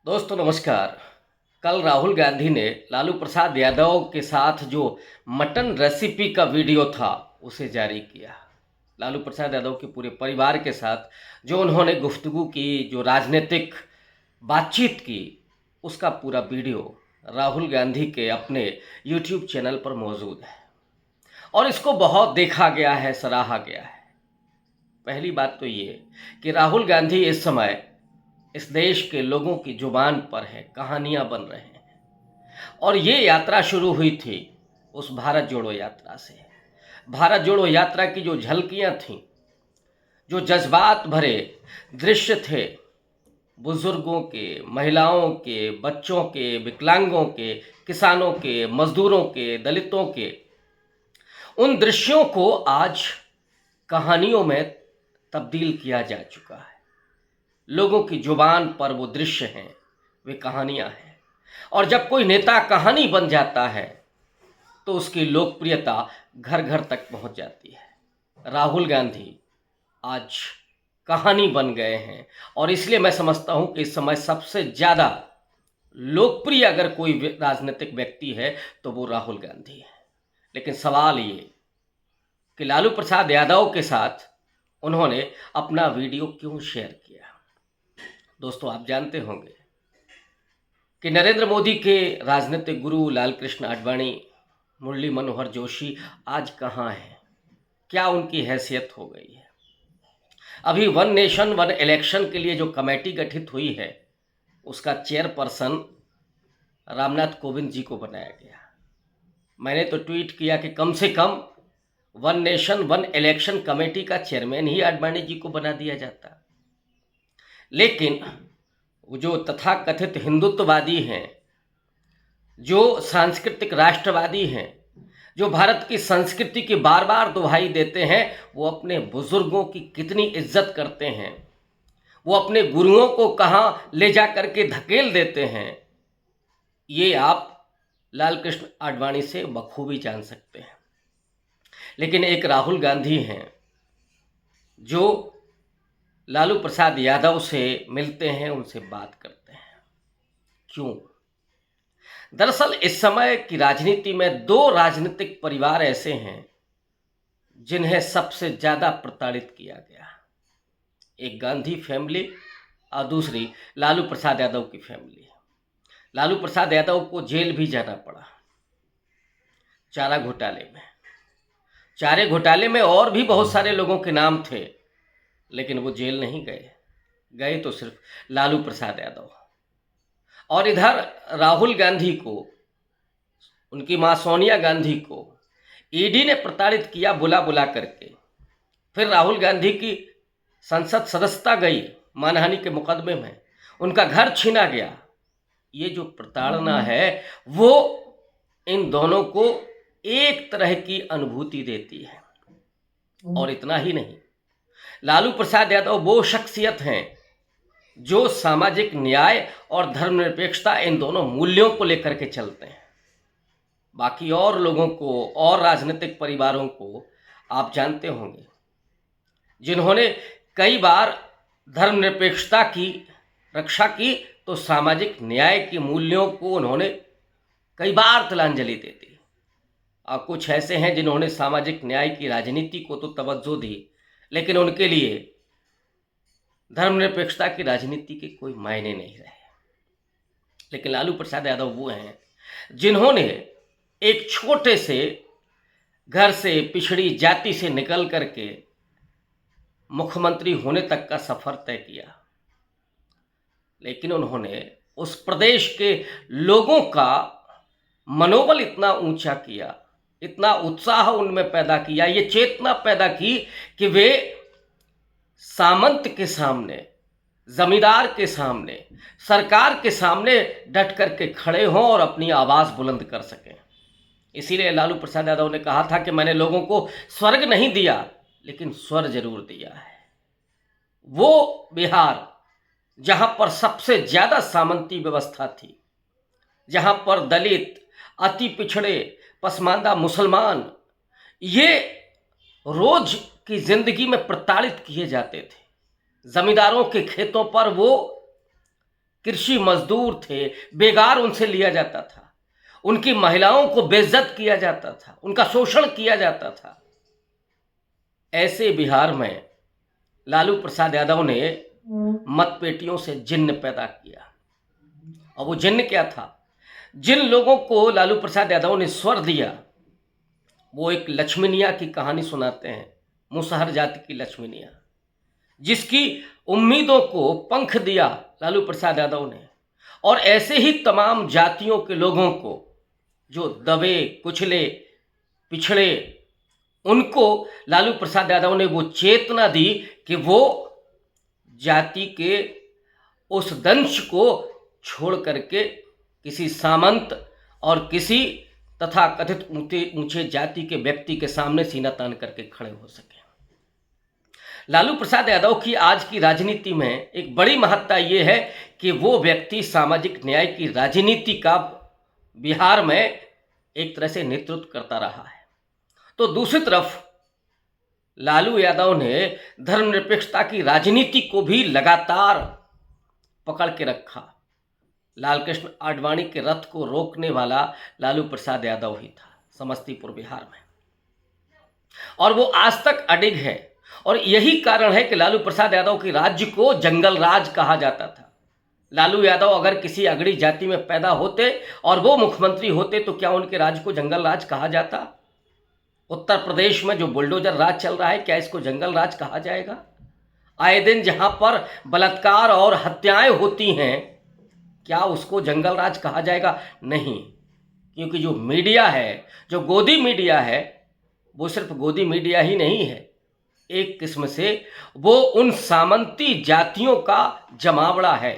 दोस्तों नमस्कार। कल राहुल गांधी ने लालू प्रसाद यादव के साथ जो मटन रेसिपी का वीडियो था उसे जारी किया। लालू प्रसाद यादव के पूरे परिवार के साथ जो उन्होंने गुफ्तगू की, जो राजनीतिक बातचीत की, उसका पूरा वीडियो राहुल गांधी के अपने यूट्यूब चैनल पर मौजूद है और इसको बहुत देखा गया है, सराहा गया है। पहली बात तो ये कि राहुल गांधी इस समय इस देश के लोगों की जुबान पर है, कहानियां बन रहे हैं। और ये यात्रा शुरू हुई थी उस भारत जोड़ो यात्रा से। भारत जोड़ो यात्रा की जो झलकियां थीं, जो जज्बात भरे दृश्य थे, बुजुर्गों के, महिलाओं के, बच्चों के, विकलांगों के, किसानों के, मजदूरों के, दलितों के, उन दृश्यों को आज कहानियों में तब्दील किया जा चुका है। लोगों की जुबान पर वो दृश्य हैं, वे कहानियां हैं। और जब कोई नेता कहानी बन जाता है तो उसकी लोकप्रियता घर घर तक पहुंच जाती है। राहुल गांधी आज कहानी बन गए हैं और इसलिए मैं समझता हूं कि इस समय सबसे ज़्यादा लोकप्रिय अगर कोई राजनीतिक व्यक्ति है तो वो राहुल गांधी है। लेकिन सवाल ये कि लालू प्रसाद यादव के साथ उन्होंने अपना वीडियो क्यों शेयर किया। दोस्तों आप जानते होंगे कि नरेंद्र मोदी के राजनीतिक गुरु लालकृष्ण आडवाणी, मुरली मनोहर जोशी आज कहाँ हैं, क्या उनकी हैसियत हो गई है। अभी वन नेशन वन इलेक्शन के लिए जो कमेटी गठित हुई है उसका चेयरपर्सन रामनाथ कोविंद जी को बनाया गया। मैंने तो ट्वीट किया कि कम से कम one nation one election committee का चेयरमैन ही आडवाणी जी को बना दिया जाता। लेकिन वो जो तथाकथित हिंदुत्ववादी हैं, जो सांस्कृतिक राष्ट्रवादी हैं, जो भारत की संस्कृति की बार बार दुहाई देते हैं, वो अपने बुजुर्गों की कितनी इज्जत करते हैं, वो अपने गुरुओं को कहाँ ले जा करके धकेल देते हैं, ये आप लालकृष्ण आडवाणी से बखूबी जान सकते हैं। लेकिन एक राहुल गांधी हैं जो लालू प्रसाद यादव से मिलते हैं, उनसे बात करते हैं। क्यों? दरअसल इस समय की राजनीति में दो राजनीतिक परिवार ऐसे हैं जिन्हें सबसे ज़्यादा प्रताड़ित किया गया। एक गांधी फैमिली और दूसरी लालू प्रसाद यादव की फैमिली। लालू प्रसाद यादव को जेल भी जाना पड़ा चारा घोटाले में। चारे घोटाले में और भी बहुत सारे लोगों के नाम थे, लेकिन वो जेल नहीं गए, गए तो सिर्फ लालू प्रसाद यादव। और इधर राहुल गांधी को, उनकी मां सोनिया गांधी को ईडी ने प्रताड़ित किया बुला बुला करके। फिर राहुल गांधी की संसद सदस्यता गई मानहानि के मुकदमे में, उनका घर छीना गया। ये जो प्रताड़ना है वो इन दोनों को एक तरह की अनुभूति देती है। और इतना ही नहीं, लालू प्रसाद यादव वो शख्सियत हैं जो सामाजिक न्याय और धर्मनिरपेक्षता, इन दोनों मूल्यों को लेकर के चलते हैं। बाकी और लोगों को और राजनीतिक परिवारों को आप जानते होंगे जिन्होंने कई बार धर्मनिरपेक्षता की रक्षा की तो सामाजिक न्याय के मूल्यों को उन्होंने कई बार तिलांजलि दे दी। और कुछ ऐसे हैं जिन्होंने सामाजिक न्याय की राजनीति को तो तवज्जो दी, लेकिन उनके लिए धर्मनिरपेक्षता की राजनीति के कोई मायने नहीं रहे। लेकिन लालू प्रसाद यादव वो हैं जिन्होंने एक छोटे से घर से, पिछड़ी जाति से निकल करके मुख्यमंत्री होने तक का सफर तय किया। लेकिन उन्होंने उस प्रदेश के लोगों का मनोबल इतना ऊंचा किया, इतना उत्साह उनमें पैदा किया, ये चेतना पैदा की कि वे सामंत के सामने, जमींदार के सामने, सरकार के सामने डट करके खड़े हों और अपनी आवाज़ बुलंद कर सकें। इसीलिए लालू प्रसाद यादव ने कहा था कि मैंने लोगों को स्वर्ग नहीं दिया, लेकिन स्वर जरूर दिया है। वो बिहार जहां पर सबसे ज़्यादा सामंती व्यवस्था थी, जहां पर दलित, अति पिछड़े, पसमानदा मुसलमान ये रोज की जिंदगी में प्रताड़ित किए जाते थे। जमींदारों के खेतों पर वो कृषि मजदूर थे, बेगार उनसे लिया जाता था, उनकी महिलाओं को बेइज्जत किया जाता था, उनका शोषण किया जाता था। ऐसे बिहार में लालू प्रसाद यादव ने मतपेटियों से जिन्न पैदा किया। और वो जिन्न क्या था? जिन लोगों को लालू प्रसाद यादव ने स्वर दिया, वो एक लक्ष्मीनिया की कहानी सुनाते हैं, मुसहर जाति की लक्ष्मीनिया, जिसकी उम्मीदों को पंख दिया लालू प्रसाद यादव ने। और ऐसे ही तमाम जातियों के लोगों को जो दबे कुचले पिछड़े, उनको लालू प्रसाद यादव ने वो चेतना दी कि वो जाति के उस दंश को छोड़ करके किसी सामंत और किसी तथा कथित ऊंचे जाति के व्यक्ति के सामने सीना तान करके खड़े हो सके। लालू प्रसाद यादव की आज की राजनीति में एक बड़ी महत्ता ये है कि वो व्यक्ति सामाजिक न्याय की राजनीति का बिहार में एक तरह से नेतृत्व करता रहा है। तो दूसरी तरफ लालू यादव ने धर्मनिरपेक्षता की राजनीति को भी लगातार पकड़ के रखा। लालकृष्ण आडवाणी के रथ को रोकने वाला लालू प्रसाद यादव ही था समस्तीपुर बिहार में, और वो आज तक अडिग है। और यही कारण है कि लालू प्रसाद यादव के राज्य को जंगल राज कहा जाता था। लालू यादव अगर किसी अगड़ी जाति में पैदा होते और वो मुख्यमंत्री होते तो क्या उनके राज्य को जंगल राज कहा जाता? उत्तर प्रदेश में जो बुलडोजर राज चल रहा है, क्या इसको जंगल राज कहा जाएगा? आए दिन जहां पर बलात्कार और हत्याएं होती हैं, क्या उसको जंगल राज कहा जाएगा? नहीं, क्योंकि जो मीडिया है, जो गोदी मीडिया है, वो सिर्फ गोदी मीडिया ही नहीं है, एक किस्म से वो उन सामंती जातियों का जमावड़ा है,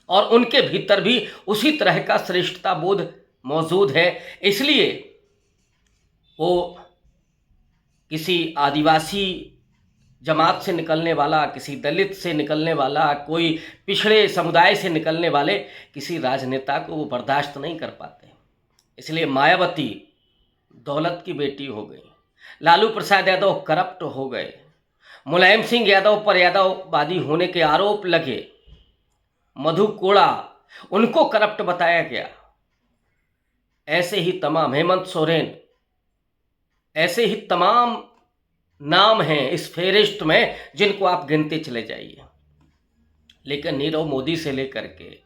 और उनके भीतर भी उसी तरह का श्रेष्ठता बोध मौजूद है। इसलिए वो किसी आदिवासी जमात से निकलने वाला, किसी दलित से निकलने वाला, कोई पिछड़े समुदाय से निकलने वाले किसी राजनेता को वो बर्दाश्त नहीं कर पाते। इसलिए मायावती दौलत की बेटी हो गई, लालू प्रसाद यादव करप्ट हो गए, मुलायम सिंह यादव पर यादववादी होने के आरोप लगे, मधु कोड़ा उनको करप्ट बताया गया। ऐसे ही तमाम, हेमंत सोरेन, ऐसे ही तमाम नाम हैं इस फेरिस्ट में जिनको आप गिनते चले जाइए। लेकिन नीरव मोदी से लेकर के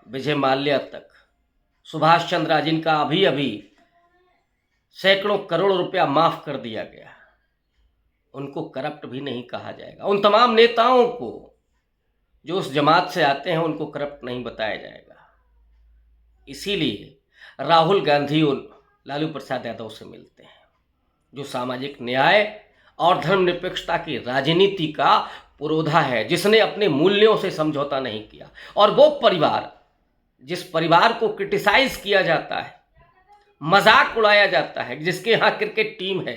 विजय माल्या तक, सुभाष चंद्र, जिनका अभी अभी सैकड़ों करोड़ रुपया माफ कर दिया गया, उनको करप्ट भी नहीं कहा जाएगा। उन तमाम नेताओं को जो उस जमात से आते हैं, उनको करप्ट नहीं बताया जाएगा। इसीलिए राहुल गांधी उन लालू प्रसाद यादव से मिलते हैं जो सामाजिक न्याय और धर्मनिरपेक्षता की राजनीति का पुरोधा है, जिसने अपने मूल्यों से समझौता नहीं किया। और वो परिवार, जिस परिवार को क्रिटिसाइज किया जाता है, मजाक उड़ाया जाता है, जिसके यहाँ क्रिकेट टीम है,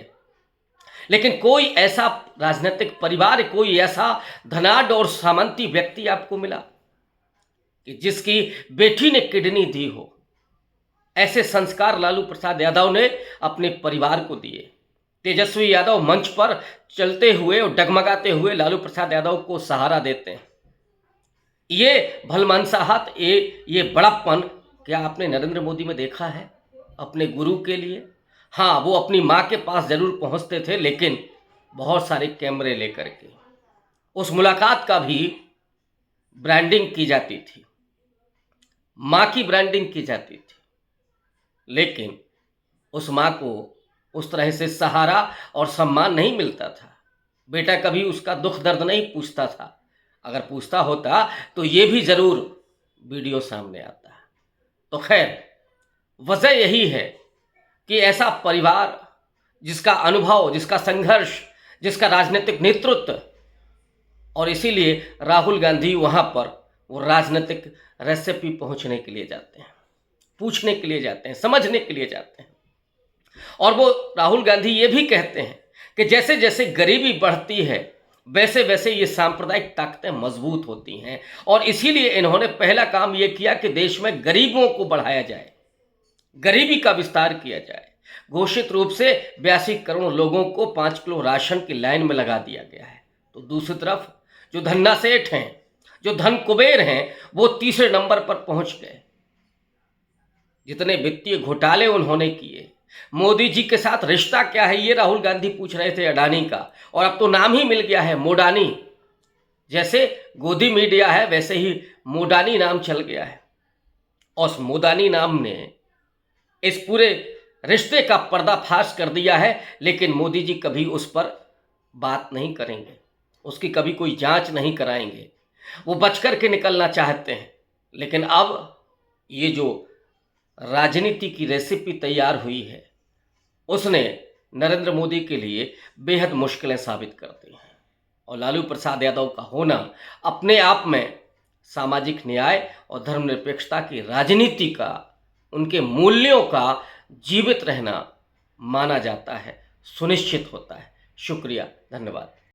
लेकिन कोई ऐसा राजनीतिक परिवार, कोई ऐसा धनाढ्य और सामंती व्यक्ति आपको मिला कि जिसकी बेटी ने किडनी दी हो? ऐसे संस्कार लालू प्रसाद यादव ने अपने परिवार को दिए। तेजस्वी यादव मंच पर चलते हुए और डगमगाते हुए लालू प्रसाद यादव को सहारा देते हैं। ये भलमनसाहत, ये बड़प्पन क्या आपने नरेंद्र मोदी में देखा है अपने गुरु के लिए? हाँ, वो अपनी माँ के पास जरूर पहुँचते थे, लेकिन बहुत सारे कैमरे लेकर के। उस मुलाकात का भी ब्रांडिंग की जाती थी, माँ की ब्रांडिंग की जाती थी, लेकिन उस माँ को उस तरह से सहारा और सम्मान नहीं मिलता था। बेटा कभी उसका दुख दर्द नहीं पूछता था। अगर पूछता होता तो ये भी ज़रूर वीडियो सामने आता। तो खैर, वजह यही है कि ऐसा परिवार जिसका अनुभव, जिसका संघर्ष, जिसका राजनीतिक नेतृत्व, और इसीलिए राहुल गांधी वहाँ पर वो राजनीतिक रेसिपी पहुँचने के लिए जाते हैं, पूछने के लिए जाते हैं, समझने के लिए जाते हैं। और वो राहुल गांधी ये भी कहते हैं कि जैसे जैसे गरीबी बढ़ती है, वैसे वैसे ये सांप्रदायिक ताकतें मजबूत होती हैं। और इसीलिए इन्होंने पहला काम ये किया कि देश में गरीबों को बढ़ाया जाए, गरीबी का विस्तार किया जाए। घोषित रूप से 82 करोड़ लोगों को 5 किलो राशन की लाइन में लगा दिया गया है। तो दूसरी तरफ जो धन्ना सेठ हैं, जो धन कुबेर हैं वो तीसरे नंबर पर पहुंच गए। जितने वित्तीय घोटाले उन्होंने किए, मोदी जी के साथ रिश्ता क्या है ये राहुल गांधी पूछ रहे थे अडानी का, और अब तो नाम ही मिल गया है मोडानी। जैसे गोदी मीडिया है वैसे ही मोडानी नाम चल गया है, और उस मोदानी नाम ने इस पूरे रिश्ते का पर्दाफाश कर दिया है। लेकिन मोदी जी कभी उस पर बात नहीं करेंगे, उसकी कभी कोई जांच नहीं कराएंगे, वो बच कर के निकलना चाहते हैं। लेकिन अब ये जो राजनीति की रेसिपी तैयार हुई है उसने नरेंद्र मोदी के लिए बेहद मुश्किलें साबित कर दी हैं। और लालू प्रसाद यादव का होना अपने आप में सामाजिक न्याय और धर्मनिरपेक्षता की राजनीति का, उनके मूल्यों का जीवित रहना माना जाता है, सुनिश्चित होता है। शुक्रिया, धन्यवाद।